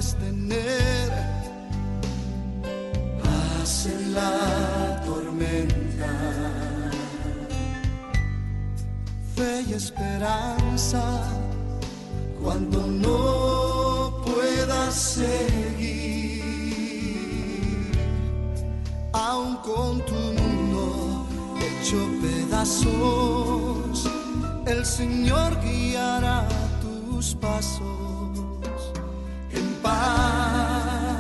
puedes tener paz en la tormenta, fe y esperanza cuando no puedas seguir, aun con tu mundo hecho pedazos, el Señor guiará tus pasos en paz.